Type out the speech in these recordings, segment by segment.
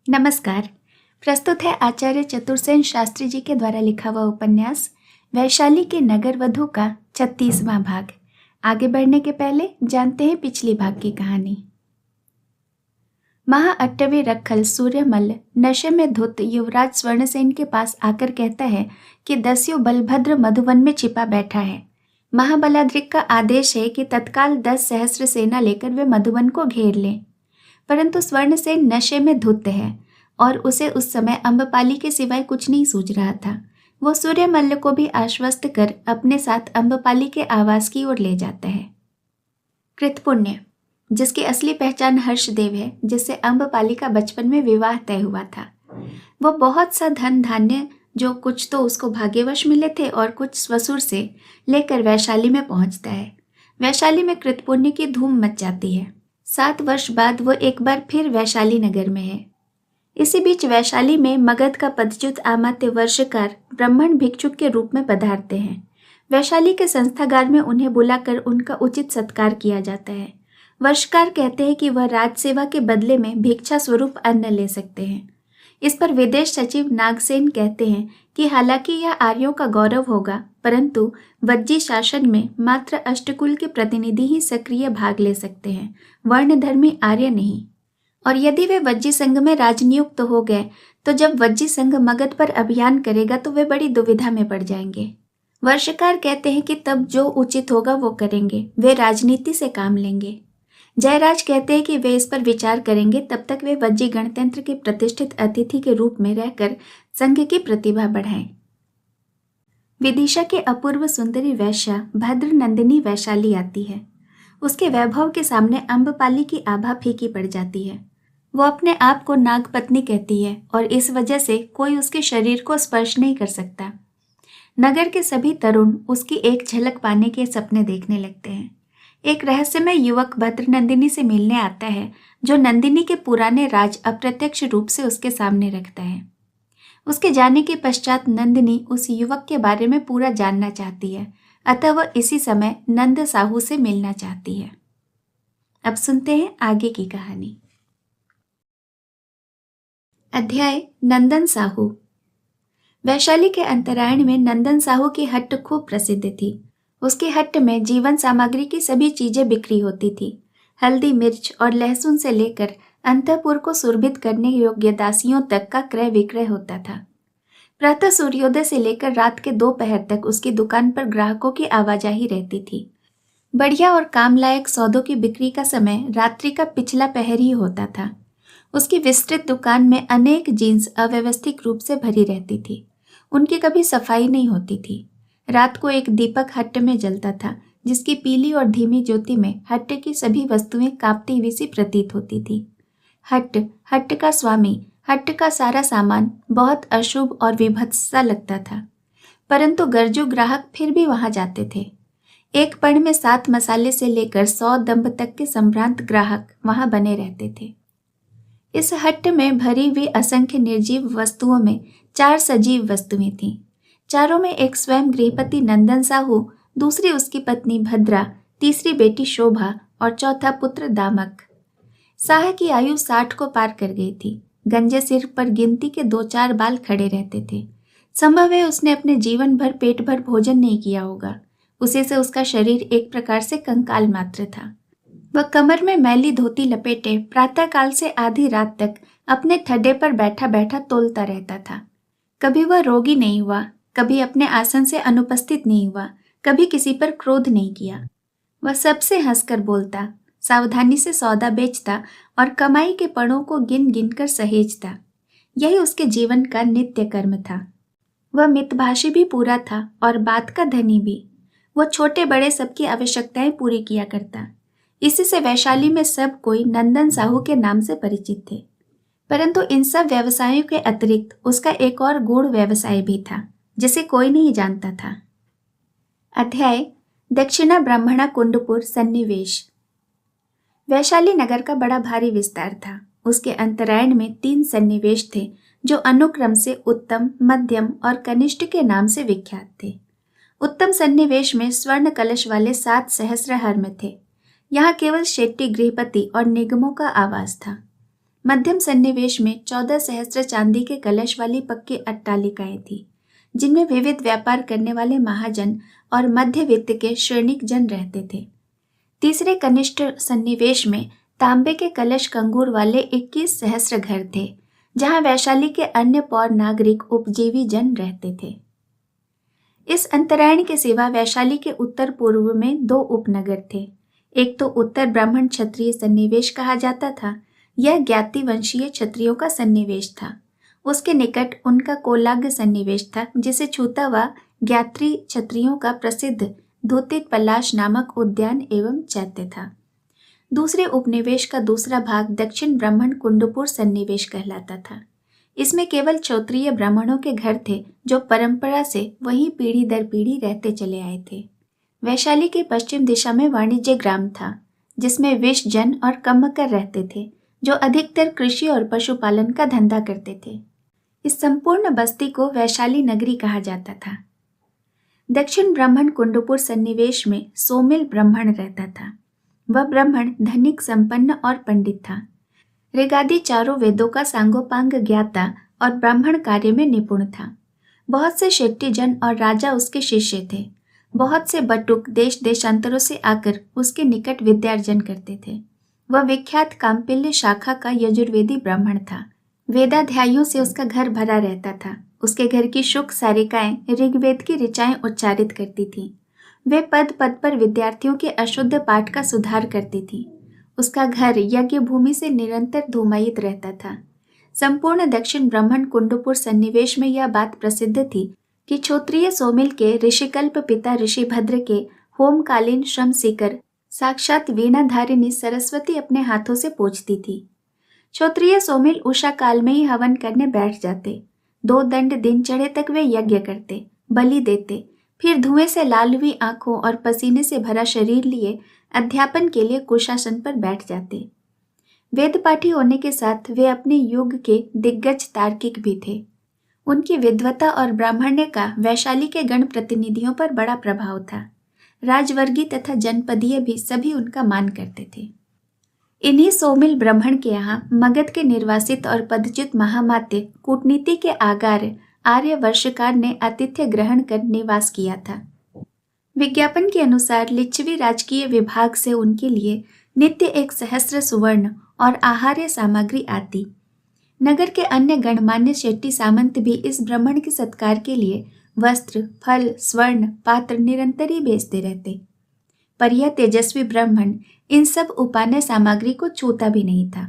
नमस्कार। प्रस्तुत है आचार्य चतुर्सेन शास्त्री जी के द्वारा लिखा हुआ उपन्यास वैशाली के नगर वधू का 36वां भाग। आगे बढ़ने के पहले जानते हैं पिछली भाग की कहानी। महाअट्टवी रखल सूर्यमल्ल नशे में धुत युवराज स्वर्णसेन के पास आकर कहता है कि दस्यु बलभद्र मधुवन में छिपा बैठा है। महाबलाद्रिक का आदेश है कि तत्काल 10 सहस्त्र सेना लेकर वे मधुवन को घेर लें, परंतु स्वर्णसेन नशे में धुत है और उसे उस समय अम्बपाली के सिवाय कुछ नहीं सूझ रहा था। वो सूर्यमल्ल को भी आश्वस्त कर अपने साथ अम्बपाली के आवास की ओर ले जाता है। कृतपुण्य, जिसकी असली पहचान हर्षदेव है, जिससे अम्बपाली का बचपन में विवाह तय हुआ था, वो बहुत सा धन धान्य, जो कुछ तो उसको भाग्यवश मिले थे और कुछ स्वसुर से, लेकर वैशाली में पहुंचता है। वैशाली में कृतपुण्य की धूम मच जाती है। 7 वर्ष बाद वो एक बार फिर वैशाली नगर में है। इसी बीच वैशाली में मगध का पदच्युत आमात्य वर्षकार ब्राह्मण भिक्षुक के रूप में पधारते हैं। वैशाली के संस्थागार में उन्हें बुलाकर उनका उचित सत्कार किया जाता है। वर्षकार कहते हैं कि वह राजसेवा के बदले में भिक्षा स्वरूप अन्न ले सकते हैं। इस पर विदेश सचिव नागसेन कहते हैं कि हालांकि यह आर्यों का गौरव होगा, परंतु वज्जी शासन में मात्र अष्टकुल के प्रतिनिधि ही सक्रिय भाग ले सकते हैं, वर्णधर्मी आर्य नहीं। और यदि वे वज्जी संघ में राजनियुक्त हो गए तो जब वज्जी संघ मगध पर अभियान करेगा तो वे बड़ी दुविधा में पड़ जाएंगे। वर्षकार कहते हैं कि तब जो उचित होगा वो करेंगे, वे राजनीति से काम लेंगे। जयराज कहते हैं कि वे इस पर विचार करेंगे, तब तक वे वज्जी गणतंत्र के प्रतिष्ठित अतिथि के रूप में रहकर संघ की प्रतिभा बढ़ाएं। विदिशा के अपूर्व सुंदरी वैश्या भद्र नंदिनी वैशाली आती है। उसके वैभव के सामने अम्बपाली की आभा फीकी पड़ जाती है। वो अपने आप को नागपत्नी कहती है और इस वजह से कोई उसके शरीर को स्पर्श नहीं कर सकता। नगर के सभी तरुण उसकी एक झलक पाने के सपने देखने लगते हैं। एक रहस्यमय युवक भद्र नंदिनी से मिलने आता है, जो नंदिनी के पुराने राज अप्रत्यक्ष रूप से उसके सामने रखता है। उसके जाने के पश्चात नंदिनी उस युवक के बारे में पूरा जानना चाहती है, अतः वह इसी समय नंद साहू से मिलना चाहती है। अब सुनते हैं आगे की कहानी। अध्याय नंदन साहू। वैशाली के अंतरायण में नंदन साहू की हट्ट खूब प्रसिद्ध थी। उसकी हट्ट में जीवन सामग्री की सभी चीजें बिक्री होती थी। हल्दी, मिर्च और लहसुन से लेकर अंतःपुर को सुरभित करने योग्य दासियों तक का क्रय विक्रय होता था। प्रातः सूर्योदय से लेकर रात के 2 पहर तक उसकी दुकान पर ग्राहकों की आवाजाही रहती थी। बढ़िया और काम लायक सौदों की बिक्री का समय रात्रि का पिछला पहर ही होता था। उसकी विस्तृत दुकान में अनेक जीन्स अव्यवस्थित रूप से भरी रहती थी। उनकी कभी सफाई नहीं होती थी। रात को एक दीपक हट्ट में जलता था, जिसकी पीली और धीमी ज्योति में हट्ट की सभी वस्तुएं कांपती हुई सी प्रतीत होती थी। हट्ट का स्वामी, हट्ट का सारा सामान बहुत अशुभ और विभत्स सा लगता था, परंतु गरजू ग्राहक फिर भी वहां जाते थे। एक पण में 7 मसाले से लेकर 100 दंब तक के संभ्रांत ग्राहक वहां बने रहते थे। इस हट्ट में भरी हुई असंख्य निर्जीव वस्तुओं में 4 सजीव वस्तुएं थीं। चारों में एक स्वयं गृहपति नंदन साहू, दूसरी उसकी पत्नी भद्रा, तीसरी बेटी शोभा और चौथा पुत्र दामक। साह की आयु 60 को पार कर गई थी। गंजे सिर पर गिनती के 2-4 बाल खड़े रहते थे। संभव है उसने अपने जीवन भर पेट भर भोजन नहीं किया होगा। उसी से उसका शरीर एक प्रकार से कंकाल मात्र था। वह कमर में मैली धोती लपेटे प्रातःकाल से आधी रात तक अपने ठड्डे पर बैठा बैठा तोलता रहता था। कभी वह रोगी नहीं हुआ, कभी अपने आसन से अनुपस्थित नहीं हुआ, कभी किसी पर क्रोध नहीं किया। वह सबसे हंसकर बोलता, सावधानी से सौदा बेचता और कमाई के पड़ों को गिन गिन कर सहेजता। यही उसके जीवन का नित्य कर्म था। वह मितभाषी भी पूरा था और बात का धनी भी। वह छोटे बड़े सबकी आवश्यकताएं पूरी किया करता। इसी से वैशाली में सब कोई नंदन साहू के नाम से परिचित थे। परंतु इन सब व्यवसायों के अतिरिक्त उसका एक और गूढ़ व्यवसाय भी था, जिसे कोई नहीं जानता था। अध्याय दक्षिणा ब्राह्मणा कुंडपुर सन्निवेश। वैशाली नगर का बड़ा भारी विस्तार था। उसके अंतरायण में 3 सन्निवेश थे, जो अनुक्रम से उत्तम, मध्यम और कनिष्ठ के नाम से विख्यात थे। उत्तम सन्निवेश में स्वर्ण कलश वाले 7 सहस्र हर्म थे। यहाँ केवल शेट्टी गृहपति और निगमों का आवास था। मध्यम सन्निवेश में 14 सहस्त्र चांदी के कलश वाली पक्की अट्टालिकाएं थी, जिनमें विविध व्यापार करने वाले महाजन और मध्य वित्त के श्रेणिक जन रहते थे। तीसरे कनिष्ठ सन्निवेश में तांबे के कलश कंगूर वाले 21 सहस्त्र घर थे, जहां वैशाली के अन्य पौर नागरिक उपजीवी जन रहते थे। इस अंतरायण के सिवा वैशाली के उत्तर पूर्व में 2 उपनगर थे। एक तो उत्तर ब्राह्मण क्षत्रिय सन्निवेश कहा जाता था। यह ज्ञाति वंशीय क्षत्रियों का सन्निवेश था। उसके निकट उनका कोलाग्य सन्निवेश था, जिसे छूता हुआ ज्ञात्री क्षत्रियों का प्रसिद्ध धोतित पलाश नामक उद्यान एवं चैत्य था। दूसरे उपनिवेश का दूसरा भाग दक्षिण ब्राह्मण कुंडपुर सन्निवेश कहलाता था। इसमें केवल क्षत्रिय ब्राह्मणों के घर थे, जो परंपरा से वहीं पीढ़ी दर पीढ़ी रहते चले आए थे। वैशाली के पश्चिम दिशा में वाणिज्य ग्राम था, जिसमें विश जन और कम्मकर रहते थे, जो अधिकतर कृषि और पशुपालन का धंधा करते थे। इस संपूर्ण बस्ती को वैशाली नगरी कहा जाता था। दक्षिण ब्राह्मण कुंडपुर सन्निवेश में सोमिल ब्राह्मण रहता था। वह ब्राह्मण धनिक, संपन्न और पंडित था। ऋगादि चारों वेदों का सांगोपांग ज्ञाता और ब्राह्मण कार्य में निपुण था। बहुत से शेट्टी जन और राजा उसके शिष्य थे। बहुत से बटुक देश देशांतरों से आकर उसके निकट विद्यार्जन करते थे। वह विख्यात काम्पिल्य शाखा का यजुर्वेदी ब्राह्मण था। वेदाध्यायों से उसका घर भरा रहता था। उसके घर की शुक सारिकाएं ऋग्वेद की ऋचाएं उच्चारित करती थीं। वे पद पद पर विद्यार्थियों के अशुद्ध पाठ का सुधार करती थीं। उसका घर यज्ञ भूमि से निरंतर धूमायित रहता था। संपूर्ण दक्षिण ब्राह्मण कुंडपुर सन्निवेश में यह बात प्रसिद्ध थी कि क्षत्रिय सोमिल के ऋषिकल्प पिता ऋषिभद्र के होमकालीन श्रम सीकर साक्षात वीणाधारिणी सरस्वती अपने हाथों से पूजती थी। क्षत्रिय सोमिल उषा काल में ही हवन करने बैठ जाते। 2 दंड दिन चढ़े तक वे यज्ञ करते, बलि देते, फिर धुएं से लाल हुई आंखों और पसीने से भरा शरीर लिए अध्यापन के लिए कुशासन पर बैठ जाते। वेदपाठी होने के साथ वे अपने युग के दिग्गज तार्किक भी थे। उनकी विद्वता और ब्राह्मण्य का वैशाली के गण प्रतिनिधियों पर बड़ा प्रभाव था। राजवर्गीय तथा जनपदीय भी सभी उनका मान करते थे। इन्हीं सोमिल ब्राह्मण के यहाँ मगध के निर्वासित और पदच्युत महामात्य कूटनीति के आगार आर्य वर्षकार ने आतिथ्य ग्रहण कर निवास किया था। विज्ञापन के अनुसार लिच्छवी राजकीय विभाग से उनके लिए नित्य 1 सहस्त्र सुवर्ण और आहार्य सामग्री आती। नगर के अन्य गणमान्य शेट्टी सामंत भी इस ब्राह्मण के सत्कार के लिए वस्त्र, फल, स्वर्ण, पात्र निरंतर ही भेजते रहते। पर यह तेजस्वी ब्राह्मण इन सब उपान्य सामग्री को छूता भी नहीं था।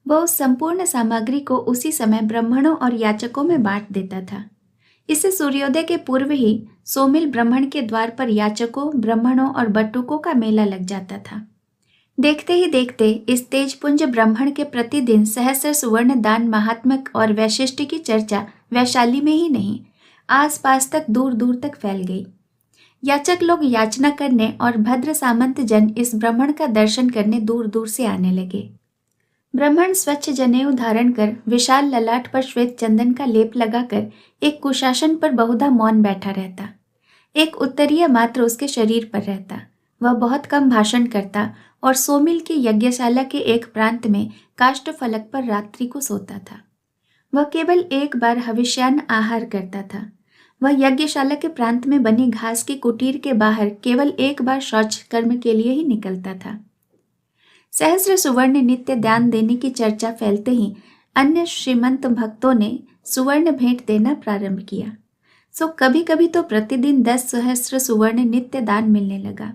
वह उस संपूर्ण सामग्री को उसी समय ब्राह्मणों और याचकों में बांट देता था। इससे सूर्योदय के पूर्व ही सोमिल ब्राह्मण के द्वार पर याचकों, ब्राह्मणों और बटुकों का मेला लग जाता था। देखते ही देखते इस तेजपुंज ब्राह्मण के प्रतिदिन सहस्र सुवर्ण दान महात्म्य और वैशिष्ट की चर्चा वैशाली में ही नहीं, आसपास तक दूर दूर तक फैल गई। याचक लोग याचना करने और भद्र सामंत जन इस ब्राह्मण का दर्शन करने दूर दूर से आने लगे। ब्राह्मण स्वच्छ जनेऊ धारण कर, विशाल ललाट पर श्वेत चंदन का लेप लगाकर एक कुशासन पर बहुधा मौन बैठा रहता। एक उत्तरीय मात्र उसके शरीर पर रहता। वह बहुत कम भाषण करता और सोमिल की यज्ञशाला के एक प्रांत में काष्ठ फलक पर रात्रि को सोता था। वह केवल एक बार हविष्यान्न आहार करता था। वह यज्ञशाला के प्रांत में बनी घास की कुटीर के बाहर केवल एक बार शौच कर्म के लिए ही निकलता था। सहस्र सुवर्ण नित्य दान देने की चर्चा फैलते ही अन्य श्रीमंत भक्तों ने सुवर्ण भेंट देना प्रारंभ किया। सो कभी कभी तो प्रतिदिन 10 सहस्र सुवर्ण नित्य दान मिलने लगा।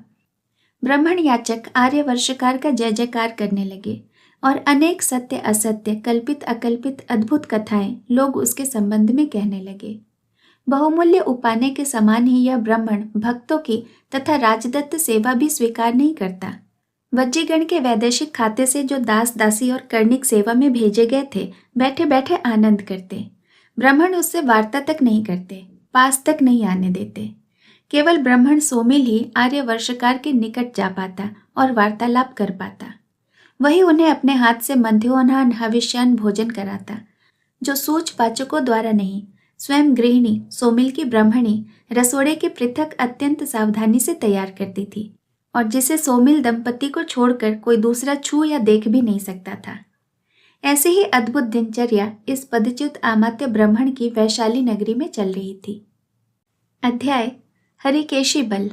ब्राह्मण याचक आर्य वर्षकार का जय जयकार करने लगे और अनेक सत्य असत्य, कल्पित अकल्पित अद्भुत कथाएं लोग उसके संबंध में कहने लगे। बहुमूल्य उपाने के समान ही यह ब्राह्मण भक्तों की तथा राजदत्त सेवा भी स्वीकार नहीं करता। वज्जीगण के वैदेशिक खाते से जो दास दासी और कर्णिक सेवा में भेजे गए थे, बैठे बैठे आनंद करते। ब्राह्मण उससे वार्ता तक नहीं करते, पास तक नहीं आने देते। केवल ब्राह्मण सोमिल ही आर्य वर्षकार के निकट जा पाता और वार्तालाप कर पाता। वही उन्हें अपने हाथ से मध्योन्हान हविष्यान भोजन कराता, जो सूच पाचकों द्वारा नहीं, स्वयं गृहिणी सोमिल की ब्राह्मणी रसोड़े के पृथक अत्यंत सावधानी से तैयार करती थी और जिसे सोमिल दंपति को छोड़कर कोई दूसरा छू या देख भी नहीं सकता था। ऐसे ही अद्भुत दिनचर्या इस पदच्युत अमात्य ब्राह्मण की वैशाली नगरी में चल रही थी। अध्याय हरिकेशी बल।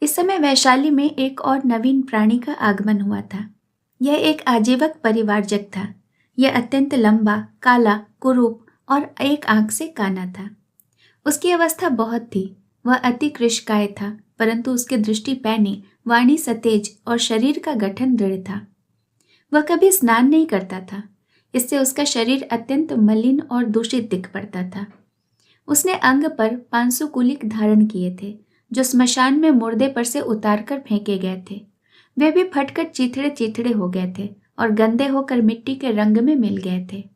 इस समय वैशाली में एक और नवीन प्राणी का आगमन हुआ था। यह एक आजीवक परिवारजक था। यह अत्यंत लंबा, काला, कुरूप और एक आंख से काना था। उसकी अवस्था बहुत थी। वह अति कृशकाय था, परंतु उसकी दृष्टि पैनी, वाणी सतेज और शरीर का गठन दृढ़ था। वह कभी स्नान नहीं करता था। इससे उसका शरीर अत्यंत मलिन और दूषित दिख पड़ता था। उसने अंग पर 500 कुलिक धारण किए थे, जो स्मशान में मुर्दे पर से उतार कर फेंके गए थे। वे भी फटकर चीथड़े चीथड़े हो गए थे और गंदे होकर मिट्टी के रंग में मिल गए थे।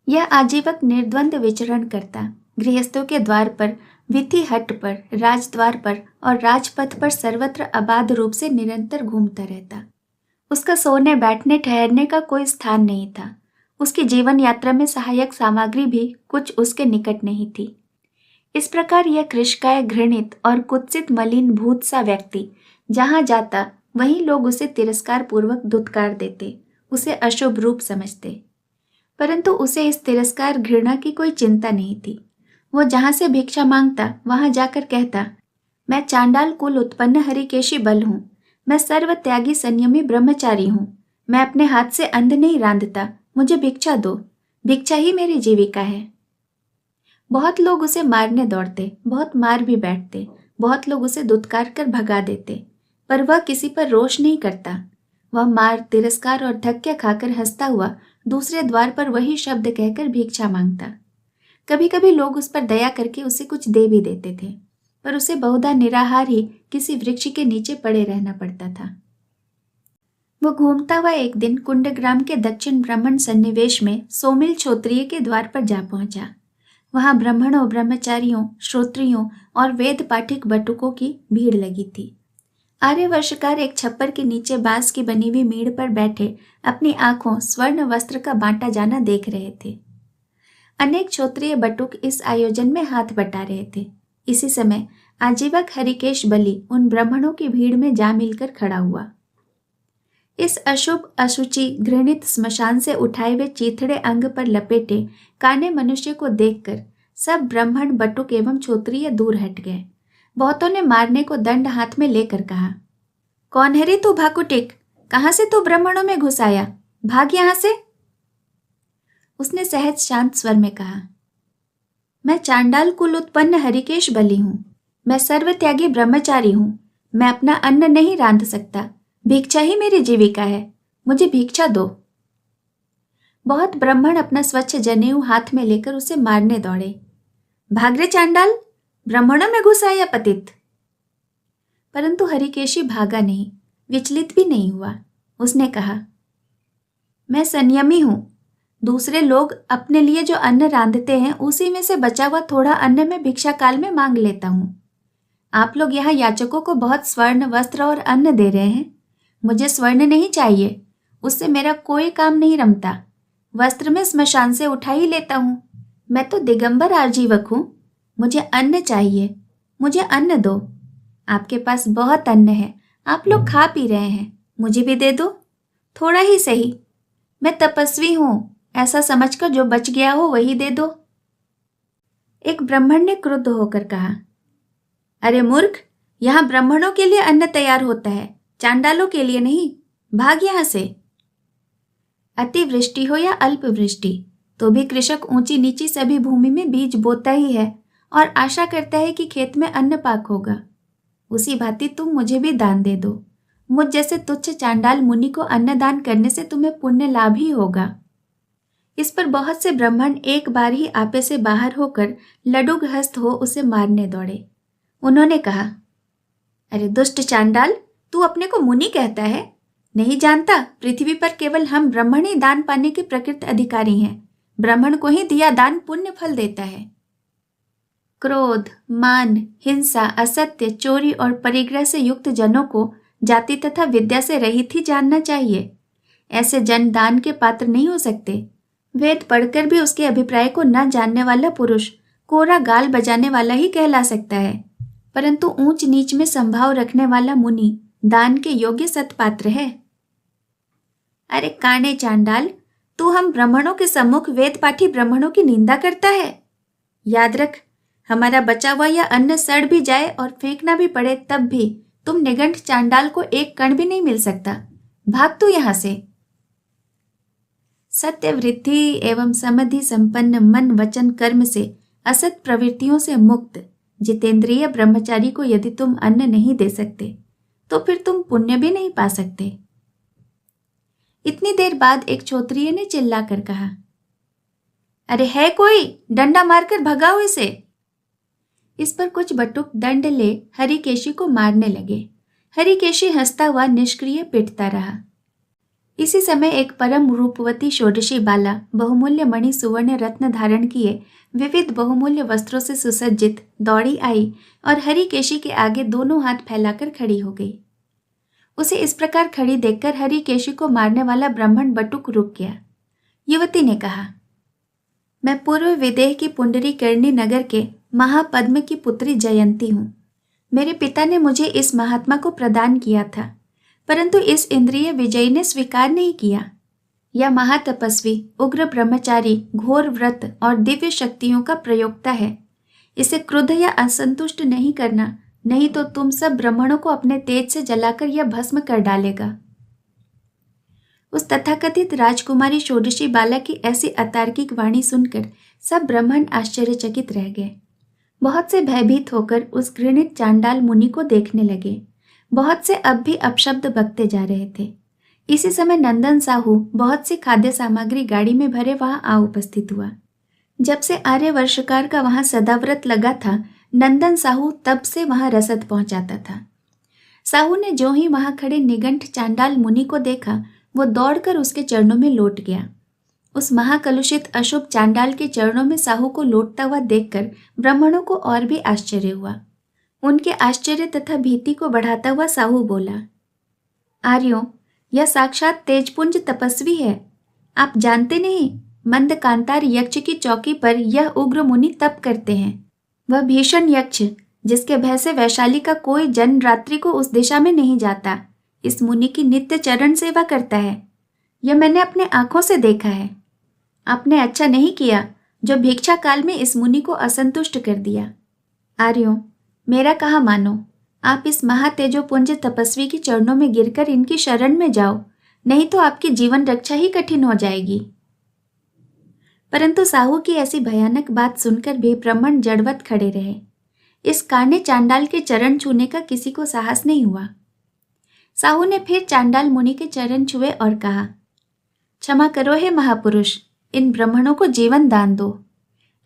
यह आजीवक निर्द्वंद विचरण करता गृहस्थों के द्वार पर, विथि हट पर, राजद्वार पर और राजपथ पर सर्वत्र अबाध रूप से निरंतर घूमता रहता। उसका सोने, बैठने, ठहरने का कोई स्थान नहीं था। उसकी जीवन यात्रा में सहायक सामग्री भी कुछ उसके निकट नहीं थी। इस प्रकार यह कृशकाय, घृणित और कुत्सित मलिन भूत सा व्यक्ति जहां जाता वहीं लोग उसे तिरस्कार पूर्वक धुतकार देते, उसे अशुभ रूप समझते। परंतु उसे इस तिरस्कार घृणा की कोई चिंता नहीं थी। वो जहां से भिक्षा मांगता वहां जाकर कहता, मैं चांडाल कुल उत्पन्न हरिकेशी बल हूं। मैं सर्व त्यागी संयमी ब्रह्मचारी हूं। मैं अपने हाथ से अन्न नहीं रांधता। मुझे भिक्षा दो। भिक्षा ही मेरी जीविका है। बहुत लोग उसे मारने दौड़ते, बहुत मार भी बैठते। बहुत लोग उसे दुत्कार कर भगा देते, पर वह किसी पर रोष नहीं करता। वह मार, तिरस्कार और धक्के खाकर हंसता हुआ दूसरे द्वार पर वही शब्द कहकर भिक्षा मांगता। कभी कभी लोग उस पर दया करके उसे कुछ दे भी देते थे, पर उसे बहुधा निराहार ही किसी वृक्ष के नीचे पड़े रहना पड़ता था। वो घूमता हुआ एक दिन कुंडग्राम के दक्षिण ब्राह्मण सन्निवेश में सोमिल क्षोत्रिय के द्वार पर जा पहुंचा। वहां ब्राह्मणों, ब्रह्मचारियों, श्रोत्रियों और वेद पाठिक बटुकों की भीड़ लगी थी। आर्यवर्षकार एक छप्पर के नीचे बांस की बनी हुई मीड़ पर बैठे अपनी आंखों स्वर्ण वस्त्र का बांटा जाना देख रहे थे। अनेक क्षोत्रिय बटुक इस आयोजन में हाथ बटा रहे थे। इसी समय आजीवक हरिकेश बलि उन ब्राह्मणों की भीड़ में जा मिलकर खड़ा हुआ। इस अशुभ, अशुचि, घृणित स्मशान से उठाए हुए चीथड़े अंग पर लपेटे काने मनुष्य को देखकर सब ब्राह्मण, बटुक एवं क्षोत्रिय दूर हट गए। बहुतों ने मारने को दंड हाथ में लेकर कहा, कौन है रे तू भाकुटिक? कहां से तू ब्राह्मणों में घुस आया? भाग यहां से। उसने सहज शांत स्वर में कहा, मैं चांडाल कुल उत्पन्न हरिकेश बलि हूं। मैं सर्वत्यागी ब्रह्मचारी हूं। मैं अपना अन्न नहीं रांध सकता। भिक्षा ही मेरी जीविका है। मुझे भिक्षा दो। बहुत ब्राह्मण अपना स्वच्छ जनेऊ हाथ में लेकर उसे मारने दौड़े। भाग रे चांडाल, ब्राह्मणों में घुस आया पतित। परंतु हरिकेशी भागा नहीं, विचलित भी नहीं हुआ। उसने कहा, मैं संयमी हूं। दूसरे लोग अपने लिए जो अन्न रांधते हैं उसी में से बचा हुआ थोड़ा अन्न मैं भिक्षा काल में मांग लेता हूं। आप लोग यहाँ याचकों को बहुत स्वर्ण, वस्त्र और अन्न दे रहे हैं। मुझे स्वर्ण नहीं चाहिए, उससे मेरा कोई काम नहीं रमता। वस्त्र में स्मशान से उठा ही लेता हूं। मैं तो दिगंबर आजीवक हूं। मुझे अन्न चाहिए। मुझे अन्न दो। आपके पास बहुत अन्न है, आप लोग खा पी रहे हैं। मुझे भी दे दो, थोड़ा ही सही। मैं तपस्वी हूं, ऐसा समझकर जो बच गया हो वही दे दो। एक ब्राह्मण ने क्रुद्ध होकर कहा, अरे मूर्ख, यहां ब्राह्मणों के लिए अन्न तैयार होता है, चांडालों के लिए नहीं। भाग यहां से। अतिवृष्टि हो या अल्प वृष्टि, तो भी कृषक ऊंची नीची सभी भूमि में बीज बोता ही है और आशा करता है कि खेत में अन्न पाक होगा। उसी भांति तुम मुझे भी दान दे दो। मुझ जैसे तुच्छ चांडाल मुनि को अन्न दान करने से तुम्हें पुण्य लाभ ही होगा। इस पर बहुत से ब्राह्मण एक बार ही आपे से बाहर होकर लडुग हस्त हो उसे मारने दौड़े। उन्होंने कहा, अरे दुष्ट चांडाल, तू अपने को मुनि कहता है? नहीं जानता पृथ्वी पर केवल हम ब्राह्मण ही दान पाने के प्रकृत अधिकारी हैं। ब्राह्मण को ही दिया दान पुण्य फल देता है। क्रोध, मान, हिंसा, असत्य, चोरी और परिग्रह से युक्त जनों को जाति तथा विद्या से रहित ही जानना चाहिए। ऐसे जन दान के पात्र नहीं हो सकते। वेद पढ़कर भी उसके अभिप्राय को न जानने वाला पुरुष कोरा गाल बजाने वाला ही कहला सकता है, परंतु ऊंच नीच में संभाव रखने वाला मुनि दान के योग्य सत्पात्र है। अरे काने चांडाल, तू हम ब्राह्मणों के सम्मुख वेद पाठी ब्राह्मणों की निंदा करता है। याद रख, हमारा बचा हुआ यह अन्न सड़ भी जाए और फेंकना भी पड़े तब भी तुम निगंठ चांडाल को एक कण भी नहीं मिल सकता। भाग तू यहां से। सत्य वृद्धि एवं समधि संपन्न मन वचन कर्म से असत प्रवृत्तियों से मुक्त जितेंद्रिय ब्रह्मचारी को यदि तुम अन्न नहीं दे सकते तो फिर तुम पुण्य भी नहीं पा सकते। इतनी देर बाद एक क्षत्रिय ने चिल्लाकर कहा, अरे है कोई, डंडा मारकर भगाओ इसे। इस पर कुछ बटुक दंड ले हरिकेशी को मारने लगे। हरिकेशी हंसता हुआ निष्क्रिय पिटता रहा। इसी समय एक परम रूपवती षोडशी बाला बहुमूल्य मणि सुवर्ण रत्न धारण किए विविध बहुमूल्य वस्त्रों से सुसज्जित दौड़ी आई और हरिकेशी के आगे दोनों हाथ फैलाकर खड़ी हो गई। उसे इस प्रकार खड़ी देखकर हरिकेशी को मारने वाला ब्राह्मण बटुक रुक गया। युवती ने कहा, मैं पूर्व विदेह की पुंडरीकर्णी नगर के महापद्म की पुत्री जयंती हूँ। मेरे पिता ने मुझे इस महात्मा को प्रदान किया था, परंतु इस इंद्रिय विजयी ने स्वीकार नहीं किया। यह महातपस्वी उग्र ब्रह्मचारी घोर व्रत और दिव्य शक्तियों का प्रयोक्ता है। इसे क्रुद्ध या असंतुष्ट नहीं करना, नहीं तो तुम सब ब्राह्मणों को अपने तेज से जलाकर यह भस्म कर डालेगा। उस तथाकथित राजकुमारी षोडशी बाला की ऐसी अतार्किक वाणी सुनकर सब ब्राह्मण आश्चर्यचकित रह गए। बहुत से भयभीत होकर उस घृणित चांडाल मुनि को देखने लगे। बहुत से अब भी अपशब्द बकते जा रहे थे। इसी समय नंदन साहू बहुत सी खाद्य सामग्री गाड़ी में भरे वहां आ उपस्थित हुआ। जब से आर्यवर्षकार का वहां सदाव्रत लगा था, नंदन साहू तब से वहां रसद पहुंचाता था। साहू ने जो ही वहां खड़े निगंठ चांडाल मुनि को देखा, वो दौड़कर उसके चरणों में लौट गया। उस महाकलुषित अशुभ चांडाल के चरणों में साहू को लौटता हुआ देखकर ब्राह्मणों को और भी आश्चर्य हुआ। उनके आश्चर्य तथा भीति को बढ़ाता हुआ साहू बोला, आर्यों, यह साक्षात तेजपुंज तपस्वी है। आप जानते नहीं, मंद कांतार यक्ष की चौकी पर यह उग्र मुनि तप करते हैं। वह भीषण यक्ष जिसके भय से वैशाली का कोई जन रात्रि को उस दिशा में नहीं जाता, इस मुनि की नित्य चरण सेवा करता है। यह मैंने अपने आंखों से देखा है। आपने अच्छा नहीं किया जो भिक्षा काल में इस मुनि को असंतुष्ट कर दिया। आर्यों, मेरा कहा मानो, आप इस महातेजोपुंज तपस्वी के चरणों में गिरकर इनकी शरण में जाओ, नहीं तो आपकी जीवन रक्षा ही कठिन हो जाएगी। परंतु साहू की ऐसी भयानक बात सुनकर भी ब्राह्मण जड़वत खड़े रहे। इस काने चांडाल के चरण छूने का किसी को साहस नहीं हुआ। साहू ने फिर चांडाल मुनि के चरण छुए और कहा, क्षमा करो हे महापुरुष, इन ब्राह्मणों को जीवन दान दो।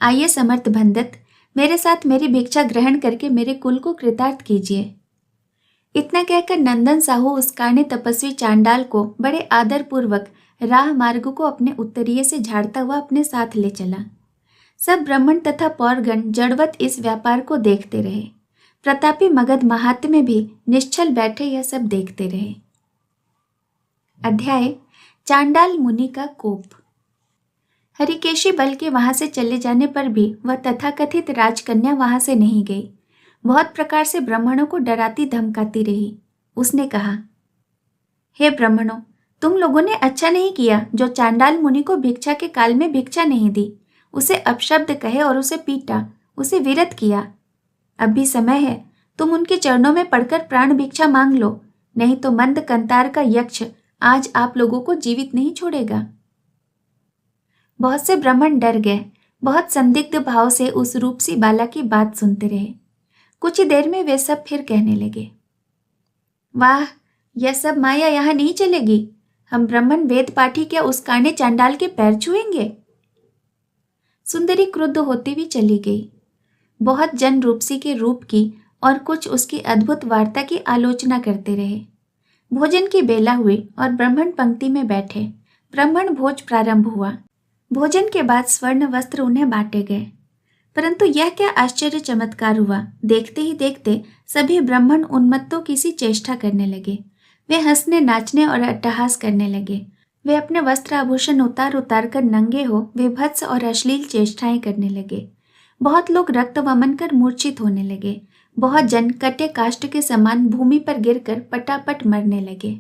आइए समर्थ भंदत, मेरे साथ मेरी भिक्षा ग्रहण करके मेरे कुल को कृतार्थ कीजिए। इतना कहकर नंदन साहू उस काने तपस्वी चांडाल को बड़े आदर पूर्वक राह मार्ग को अपने उत्तरीय से झाड़ता हुआ अपने साथ ले चला। सब ब्राह्मण तथा पौरगण जड़वत इस व्यापार को देखते रहे। प्रतापी मगध महात्म्य भी निश्चल बैठे यह सब देखते रहे। अध्याय चांडाल मुनि का कोप। हरिकेशी बल के वहां से चले जाने पर भी वह तथाकथित राजकन्या वहां से नहीं गई। बहुत प्रकार से ब्राह्मणों को डराती धमकाती रही। उसने कहा, हे ब्राह्मणों, तुम लोगों ने अच्छा नहीं किया जो चांडाल मुनि को भिक्षा के काल में भिक्षा नहीं दी, उसे अपशब्द कहे और उसे पीटा, उसे विरत किया। अब भी समय है, तुम उनके चरणों में पड़कर प्राण भिक्षा मांग लो, नहीं तो मंद कंतार का यक्ष आज आप लोगों को जीवित नहीं छोड़ेगा। बहुत से ब्राह्मण डर गए। बहुत संदिग्ध भाव से उस रूपसी बाला की बात सुनते रहे। कुछ ही देर में वे सब फिर कहने लगे, वाह, यह सब माया यहाँ नहीं चलेगी। हम ब्राह्मण वेद पाठी क्या उस काने चांडाल के पैर छुएंगे। सुंदरी क्रुद्ध होती हुई चली गई। बहुत जन रूपसी के रूप की और कुछ उसकी अद्भुत वार्ता की आलोचना करते रहे। भोजन की बेला हुई और ब्राह्मण पंक्ति में बैठे। ब्राह्मण भोज प्रारंभ हुआ। भोजन के बाद स्वर्ण वस्त्र उन्हें बांटे गए। परंतु यह क्या आश्चर्य चमत्कार हुआ, देखते ही देखते सभी ब्राह्मण उन्मत्तों की सी चेष्टा करने लगे। वे हंसने, नाचने और अट्टहास करने लगे। वे अपने वस्त्र आभूषण उतार उतार कर नंगे हो विभत्स और अश्लील चेष्टाएं करने लगे। बहुत लोग रक्त वमन कर मूर्छित होने लगे। बहुत जन कटे काष्ठ के समान भूमि पर गिरकर पटापट मरने लगे।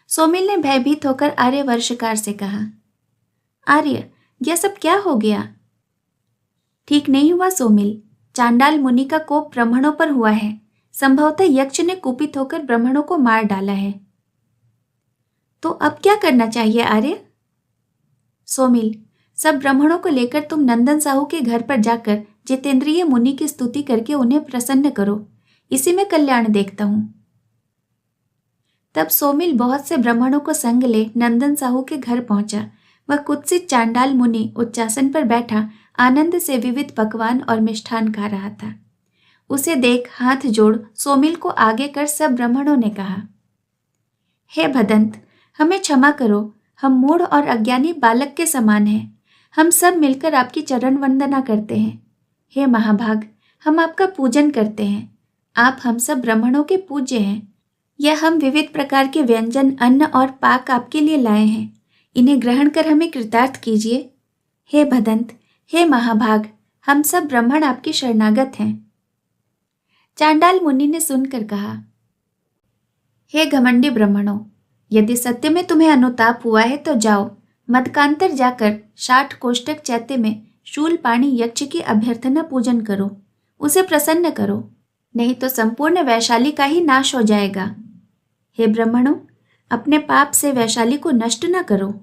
सोमिल ने भयभीत होकर आर्य वर्षकार से कहा, आर्य, यह सब क्या हो गया? ठीक नहीं हुआ सोमिल। चांडाल मुनि का कोप ब्राह्मणों पर हुआ है। संभवतः यक्ष ने कुपित होकर ब्राह्मणों को मार डाला है। तो अब क्या करना चाहिए आर्य? सोमिल, सब ब्राह्मणों को लेकर तुम नंदन साहू के घर पर जाकर जितेंद्रिय मुनि की स्तुति करके उन्हें प्रसन्न करो। इसी में कल्याण देखता हूं। तब सोमिल बहुत से ब्राह्मणों को संग ले नंदन साहू के घर पहुंचा। वह कुत्सित चांडाल मुनि उच्चासन पर बैठा आनंद से विविध पकवान और मिष्ठान खा रहा था। उसे देख हाथ जोड़ सोमिल को आगे कर सब ब्राह्मणों ने कहा, हे भदंत, हमें क्षमा करो। हम मूढ़ और अज्ञानी बालक के समान हैं। हम सब मिलकर आपकी चरण वंदना करते हैं। हे महाभाग, हम आपका पूजन करते हैं। आप हम सब ब्राह्मणों के पूज्य हैं। यह हम विविध प्रकार के व्यंजन, अन्न और पाक आपके लिए लाए हैं। इन्हें ग्रहण कर हमें कृतार्थ कीजिए। हे भदंत, हे महाभाग, हम सब ब्राह्मण आपके शरणागत हैं। चांडाल मुनि ने सुनकर कहा, हे घमंडी ब्राह्मणों, यदि सत्य में तुम्हें अनुताप हुआ है तो जाओ, मदकांतर जाकर 60 कोष्टक चैत्य में शूलपाणी यक्ष की अभ्यर्थना पूजन करो। उसे प्रसन्न करो, नहीं तो संपूर्ण वैशाली का ही नाश हो जाएगा। हे ब्राह्मणों, अपने पाप से वैशाली को नष्ट न करो।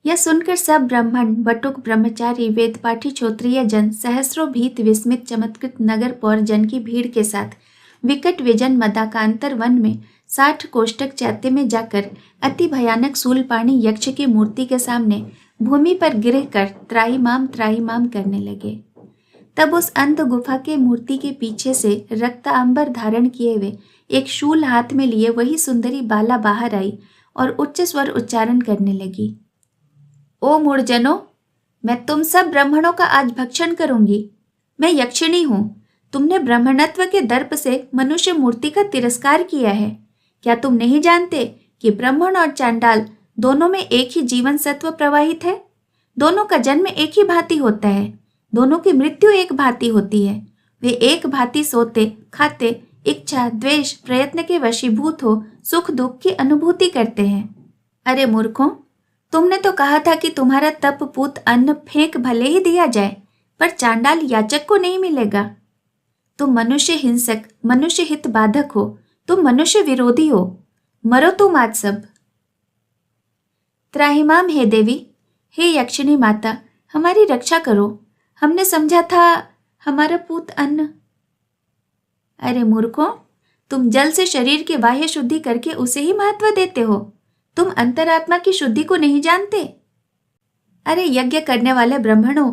यह सुनकर सब ब्राह्मण, बटुक, ब्रह्मचारी, वेदपाठी, क्षोत्रिय जन सहस्रों भीत विस्मित चमत्कृत नगर पौर जन की भीड़ के साथ विकट विजन मदाकांतर वन में 60 कोष्टक चैत्य में जाकर अति भयानक शूलपाणी यक्ष की मूर्ति के सामने भूमि पर गिर कर त्राहिमाम करने लगे। तब उस अंत गुफा के मूर्ति के पीछे से रक्तांबर धारण किए हुए एक शूल हाथ में लिए वही सुंदरी बाला बाहर आई और उच्च स्वर उच्चारण करने लगी, ओ मूढ़जनों, मैं तुम सब ब्राह्मणों का आज भक्षण करूंगी। मैं यक्षिणी हूं। तुमने ब्राह्मणत्व के दर्प से मनुष्य मूर्ति का तिरस्कार किया है। क्या तुम नहीं जानते कि ब्राह्मण और चांडाल दोनों में एक ही जीवन सत्व प्रवाहित है? दोनों का जन्म एक ही भांति होता है। दोनों की मृत्यु एक भांति होती है। वे एक भांति सोते, खाते, इच्छा, द्वेष, प्रयत्न के वशीभूत हो सुख दुख की अनुभूति करते हैं। अरे मूर्खों, तुमने तो कहा था कि तुम्हारा तप पूत अन्न फेंक भले ही दिया जाए, पर चांडाल याचक को नहीं मिलेगा। तुम मनुष्य हिंसक, मनुष्य हित बाधक हो। तुम मनुष्य विरोधी हो। मरो तुम आज सब। त्राहिमाम हे देवी, हे यक्षिणी माता, हमारी रक्षा करो। हमने समझा था हमारा पूत अन्न। अरे मूर्खों, तुम जल से शरीर की बाह्य शुद्धि करके उसे ही महत्व देते हो। तुम अंतरात्मा की शुद्धि को नहीं जानते। अरे यज्ञ करने वाले ब्राह्मणों,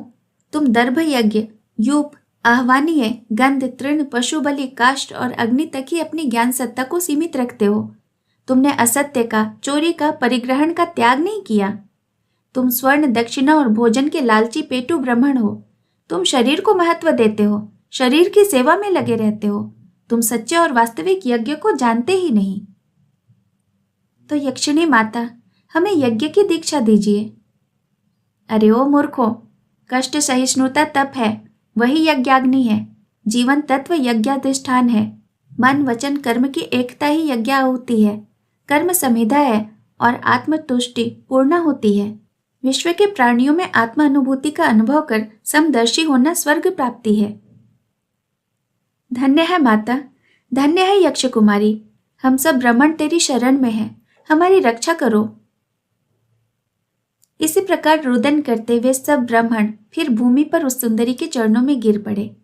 तुम दर्भ यज्ञ, यूप, आह्वानीय, गंध, तृण, पशु बलि, काष्ठ और अग्नि तक ही अपनी ज्ञान सत्ता को सीमित रखते हो। तुमने असत्य का, चोरी का, परिग्रहण का त्याग नहीं किया। तुम स्वर्ण, दक्षिणा और भोजन के लालची पेटू ब्राह्मण हो। तुम शरीर को महत्व देते हो, शरीर की सेवा में लगे रहते हो। तुम सच्चे और वास्तविक यज्ञ को जानते ही नहीं। तो यक्षिणी माता, हमें यज्ञ की दीक्षा दीजिए। अरे ओ मूर्खों, कष्ट सहिष्णुता तप है, वही यज्ञाग्नि है। जीवन तत्व यज्ञाधिष्ठान है। मन वचन कर्म की एकता ही यज्ञ होती है। कर्म समिधा है और आत्मतुष्टि पूर्ण होती है। विश्व के प्राणियों में आत्म अनुभूति का अनुभव कर समदर्शी होना स्वर्ग प्राप्ति है। धन्य है माता, धन्य है यक्ष कुमारी। हम सब ब्राह्मण तेरी शरण में हैं, हमारी रक्षा करो। इसी प्रकार रुदन करते हुए सब ब्राह्मण फिर भूमि पर उस सुंदरी के चरणों में गिर पड़े।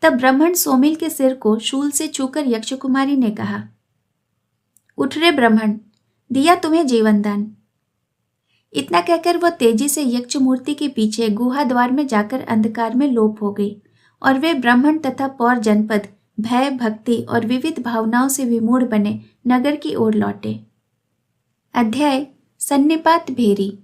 तब ब्राह्मण सोमिल के सिर को शूल से छूकर यक्ष कुमारी ने कहा, उठ रे ब्राह्मण, दिया तुम्हें जीवन दान। इतना कहकर वह तेजी से यक्ष मूर्ति के पीछे गुहा द्वार में जाकर अंधकार में लोप हो गई और वे ब्राह्मण तथा पौर जनपद भय, भक्ति और विविध भावनाओं से विमूढ़ बने नगर की ओर लौटे। अध्याय सन्निपात भेरी।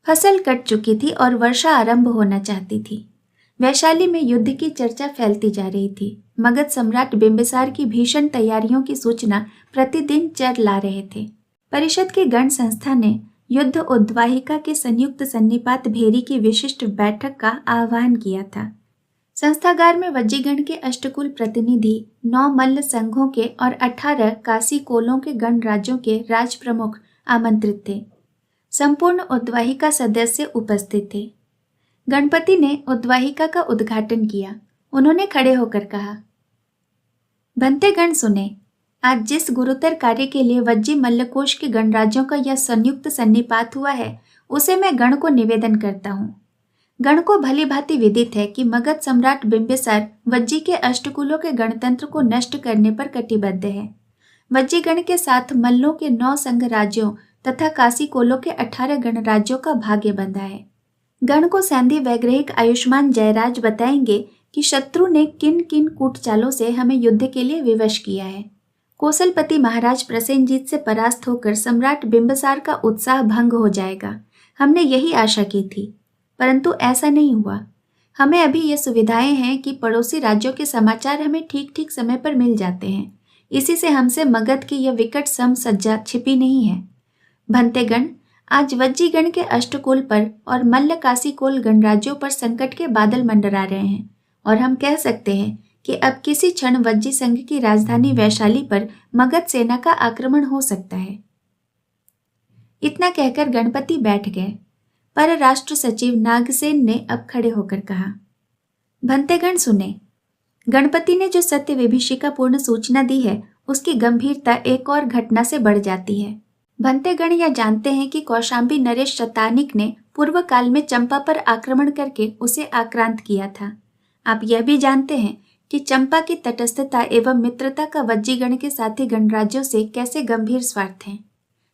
फसल कट चुकी थी और वर्षा आरंभ होना चाहती थी। वैशाली में युद्ध की चर्चा फैलती जा रही थी। मगध सम्राट बिंबिसार की भीषण तैयारियों की सूचना प्रतिदिन चर ला रहे थे। परिषद के गण संस्था ने युद्ध उद्वाहिका के संयुक्त सन्निपात भेरी की विशिष्ट बैठक का आह्वान किया था। संस्थागार में वज्जीगण के अष्टकुल प्रतिनिधि, 9 मल्ल संघों के और 18 काशी कोलों के गणराज्यों के राज प्रमुख आमंत्रित थे। संपूर्ण उद्वाहिका सदस्य उपस्थित थे। गणपति ने उद्वाहिका का उद्घाटन किया। उन्होंने खड़े होकर कहा, भंतेगण सुने, आज जिस गुरुतर कार्य के लिए वज्जी मल्लकोश के गणराज्यों का यह संयुक्त सन्निपात हुआ है, उसे मैं गण को निवेदन करता हूँ। गण को भली भांति विदित है कि मगध सम्राट बिंबिसार वज्जी के अष्टकुलों के गणतंत्र को नष्ट करने पर कटिबद्ध है। वज्जी गण के साथ मल्लों के 9 संघ राज्यों तथा काशी कोलों के 18 गणराज्यों का भाग्य बंधा है। गण को सैंधी वैग्रहिक आयुष्मान जयराज बताएंगे कि शत्रु ने किन किन कूटचालों से हमें युद्ध के लिए विवश किया है। कौशलपति महाराज प्रसेनजीत से परास्त होकर सम्राट बिंबिसार का उत्साह भंग हो जाएगा, हमने यही आशा की थी, परंतु ऐसा नहीं हुआ। हमें अभी ये सुविधाएं हैं कि पड़ोसी राज्यों के समाचार हमें ठीक ठीक समय पर मिल जाते हैं। इसी से हमसे मगध की यह विकट समसज्जा छिपी नहीं है। भंतेगण, आज वज्जीगण के अष्टकुल पर और मल्ल काशी कोल गणराज्यों पर संकट के बादल मंडरा रहे हैं और हम कह सकते हैं कि अब किसी क्षण वज्जी संघ की राजधानी वैशाली पर मगध सेना का आक्रमण हो सकता है। इतना कहकर गणपति बैठ गए। पर राष्ट्र सचिव नागसेन ने अब खड़े होकर कहा, भंतेगण सुने, गणपति ने जो सत्य विभीषिकापूर्ण सूचना दी है उसकी गंभीरता एक और घटना से बढ़ जाती है। भंतेगण यह जानते हैं कि कौशांबी नरेश शतानिक ने पूर्व काल में चंपा पर आक्रमण करके उसे आक्रांत किया था। आप यह भी जानते हैं कि चंपा की तटस्थता एवं मित्रता का वज्जीगण के साथी गणराज्यों से कैसे गंभीर स्वार्थ हैं।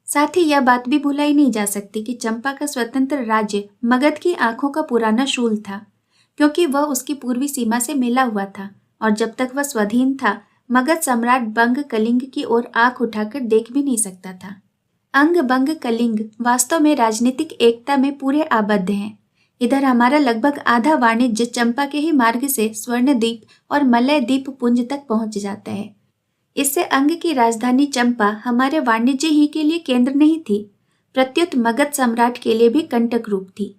साथ ही यह बात भी भुलाई नहीं जा सकती कि चंपा का स्वतंत्र राज्य मगध की आंखों का पुराना शूल था, क्योंकि वह उसकी पूर्वी सीमा से मिला हुआ था और जब तक वह स्वाधीन था, मगध सम्राट बंग कलिंग की ओर आंख उठाकर देख भी नहीं सकता था। अंग बंग कलिंग वास्तव में राजनीतिक एकता में पूरे आबद्ध हैं। इधर हमारा लगभग आधा वाणिज्य चंपा के ही मार्ग से स्वर्णद्वीप और मलय द्वीप पुंज तक पहुंच जाता है। इससे अंग की राजधानी चंपा हमारे वाणिज्य ही के लिए केंद्र नहीं थी, प्रत्युत मगध सम्राट के लिए भी कंटक रूप थी।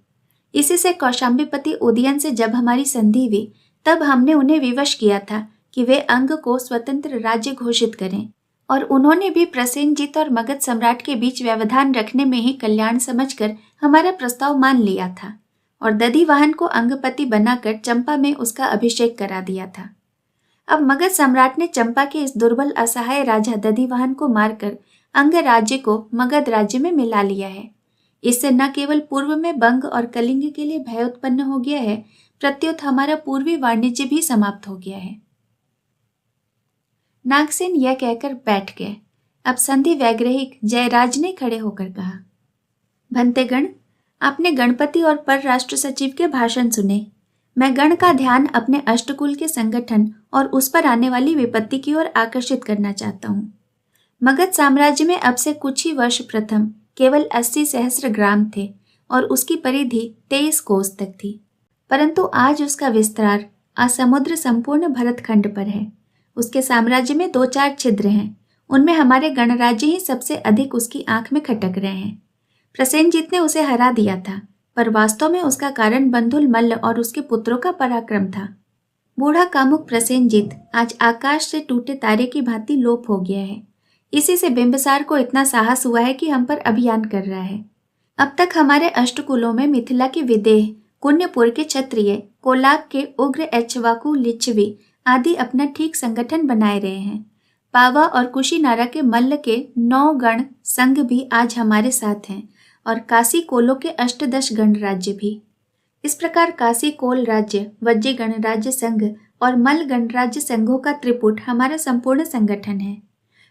इसी से कौशांबीपति उदयन से जब हमारी संधि हुई, तब हमने उन्हें विवश किया था कि वे अंग को स्वतंत्र राज्य घोषित करें, और उन्होंने भी प्रसेनजीत और मगध सम्राट के बीच व्यवधान रखने में ही कल्याण समझकर हमारा प्रस्ताव मान लिया था और दधिवाहन को अंगपति बनाकर चंपा में उसका अभिषेक करा दिया था। अब मगध सम्राट ने चंपा के इस दुर्बल असहाय राजा दधिवाहन को मारकर अंग राज्य को मगध राज्य में मिला लिया है। इससे न केवल पूर्व में बंग और कलिंग के लिए भय उत्पन्न हो गया है, प्रत्युत हमारा पूर्वी वाणिज्य भी समाप्त हो गया है। नागसेन यह कहकर बैठ गए। अब संधि वैग्रहिक जयराज ने खड़े होकर कहा, भंतेगण, आपने गणपति और परराष्ट्र सचिव के भाषण सुने। मैं गण का ध्यान अपने अष्टकुल के संगठन और उस पर आने वाली विपत्ति की ओर आकर्षित करना चाहता हूँ। मगध साम्राज्य में अब से कुछ ही वर्ष प्रथम केवल 80 सहस्त्र ग्राम थे और उसकी परिधि 23 कोस तक थी, परंतु आज उसका विस्तार असमुद्र संपूर्ण भरतखंड पर है। उसके साम्राज्य में 2-4 छिद्र हैं, उनमें हमारे गणराज्य ही सबसे अधिक उसकी आंख में खटक रहे हैं। प्रसेनजीत ने उसे हरा दिया था, पर वास्तव में उसका कारण बंधुल मल्ल और उसके पुत्रों का पराक्रम था। बूढ़ा कामुक प्रसेनजीत आज आकाश से टूटे तारे की भांति लोप हो गया है। इसी से बिंबिसार को इतना साहस हुआ है कि हम पर अभियान कर रहा है। अब तक हमारे अष्टकुलों में मिथिला के विदेह, कुन्यपुर के क्षत्रिय, कोलाब के उग्र ऐच्छवाकु लिच्छवी आदि अपना ठीक संगठन बनाए रहे हैं। पावा और कुशीनारा के मल्ल के 9 गण संघ भी आज हमारे साथ हैं और काशी कोलों के 18 गणराज्य भी। इस प्रकार काशी कोल राज्य, वज्जी गणराज्य संघ और मल्ल गणराज्य संघों का त्रिपुट हमारा संपूर्ण संगठन है।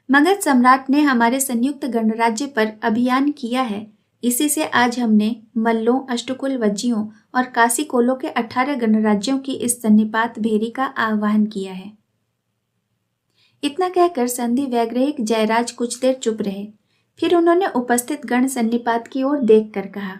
मगध सम्राट ने हमारे संयुक्त गणराज्य पर अभियान किया है। इसी से आज हमने मल्लों, अष्टकुल वज्जियों और काशी कोलों के 18 गणराज्यों की इस सन्निपात भेरी का आह्वान किया है। इतना कहकर संधि वैग्रहिक जयराज कुछ देर चुप रहे। फिर उन्होंने उपस्थित गण सन्निपात की ओर देखकर कहा,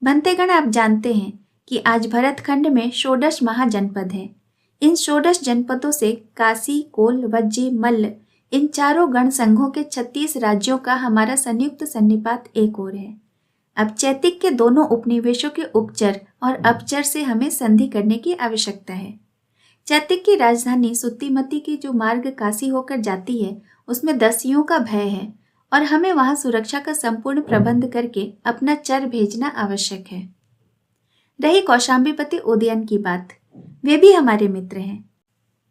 भंतेगण, आप जानते हैं कि आज भरतखंड में 16 महाजनपद हैं। इन 16 जनपदों से काशी, कोल, वज्जी, मल्ल इन चारों गण संघों के 36 राज्यों का हमारा संयुक्त सन्निपात एक ओर है। अब चैतिक के दोनों उपनिवेशों के उपचर और अपचर से हमें संधि करने की आवश्यकता है। चैतिक की राजधानी सुत्तिमती की जो मार्ग काशी होकर जाती है उसमें दस्युओं का भय है और हमें वहां सुरक्षा का संपूर्ण प्रबंध करके अपना चर भेजना आवश्यक है। रही कौशाम्बीपति उदयन की बात, वे भी हमारे मित्र हैं।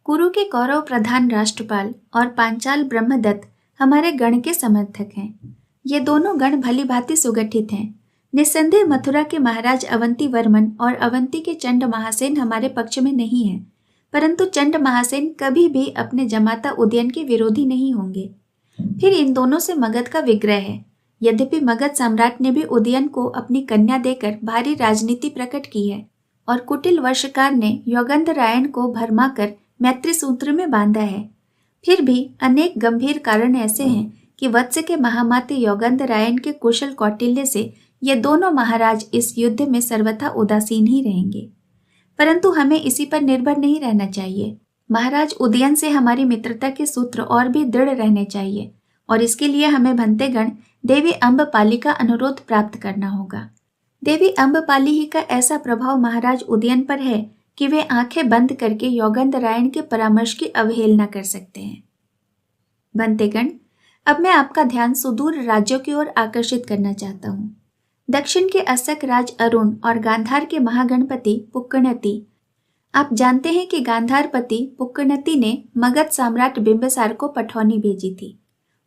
कुरु के कौरव प्रधान राष्ट्रपाल और पांचाल ब्रह्मदत्त हमारे गण के समर्थक हैं। ये दोनों गण भली भांति सुगठित हैं। निस्संदेह मथुरा के महाराज अवंती वर्मन और अवंती के चंड महासेन हमारे पक्ष में नहीं है, परंतु चंड महासेन कभी भी अपने जमाता उदयन के विरोधी नहीं होंगे। फिर इन दोनों से मगध का विग्रह है। यद्यपि मगध सम्राट ने भी उदयन को अपनी कन्या देकर भारी राजनीति प्रकट की है और कुटिल वर्षकार ने योगंधरायण को भरमाकर मैत्री सूत्र में बांधा है, फिर भी अनेक गंभीर कारण ऐसे हैं कि वत्स के महामाते योगंधरायण के कुशल कौटिल्य से ये दोनों महाराज इस युद्ध में सर्वथा उदासीन ही रहेंगे। परंतु हमें इसी पर निर्भर नहीं रहना चाहिए। महाराज उदयन से हमारी मित्रता के सूत्र और भी दृढ़ रहने चाहिए और इसके लिए हमें भंतेगण देवी अम्बपाली का अनुरोध प्राप्त करना होगा। देवी अम्बपाली ही का ऐसा प्रभाव महाराज उदयन पर है कि वे आंखें बंद करके योगंधरायण के परामर्श की अवहेलना कर सकते हैं। भंतेगण, अब मैं आपका ध्यान सुदूर राज्यों की ओर आकर्षित करना चाहता हूँ। दक्षिण के असक राज अरुण और गांधार के महागणपति पुक्कणति। आप जानते हैं कि गांधारपति पुक्कणति ने मगध सम्राट बिंबसार को पठौनी भेजी थी।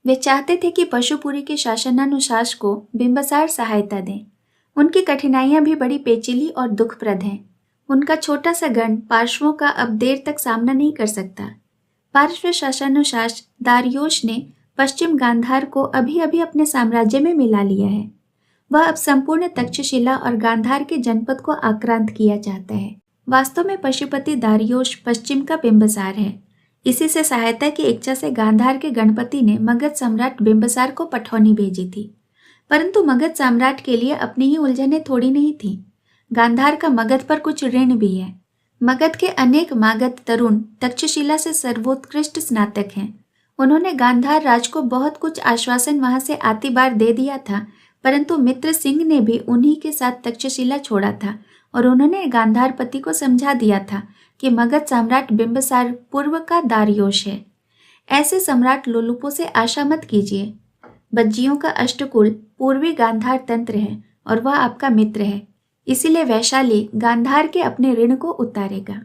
वे चाहते थे कि पशुपुरी के शासनानुशासन को बिंबसार सहायता दें। उनकी कठिनाइयां भी बड़ी पेचीली और दुखप्रद हैं। उनका छोटा सा गण पार्श्वों का अब देर तक सामना नहीं कर सकता। पार्श्व शासनानुशासन दारियोश ने पश्चिम गांधार को अभी अभी अपने साम्राज्य में मिला लिया है। वह अब संपूर्ण तक्षशिला और गांधार के जनपद को आक्रांत किया चाहता है। वास्तव में पशुपति दारियोश पश्चिम का बिंबसार है। इसी से सहायता की इच्छा से गांधार के गणपति ने मगध सम्राट बिंबसार को पठौनी भेजी थी, परंतु मगध सम्राट के लिए अपनी ही उलझनें थोड़ी नहीं थी। गांधार का मगध पर कुछ ऋण भी है। मगध के अनेक मागध तरुण तक्षशिला से सर्वोत्कृष्ट स्नातक हैं। उन्होंने गांधार राज को बहुत कुछ आश्वासन वहां से आती बार दे दिया था, परंतु मित्र सिंह ने भी उन्हीं के साथ तक्षशिला छोड़ा था और उन्होंने गांधारपति को समझा दिया था कि मगध सम्राट बिंबसार पूर्व का दारियोश है। ऐसे सम्राट लोलुपों से आशा मत कीजिए। बज्जियों का अष्टकुल पूर्वी गांधार तंत्र है और वह आपका मित्र है, इसीलिए वैशाली गांधार के अपने ऋण को उतारेगा।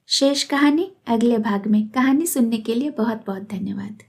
शेष कहानी अगले भाग में। कहानी सुनने के लिए बहुत बहुत धन्यवाद।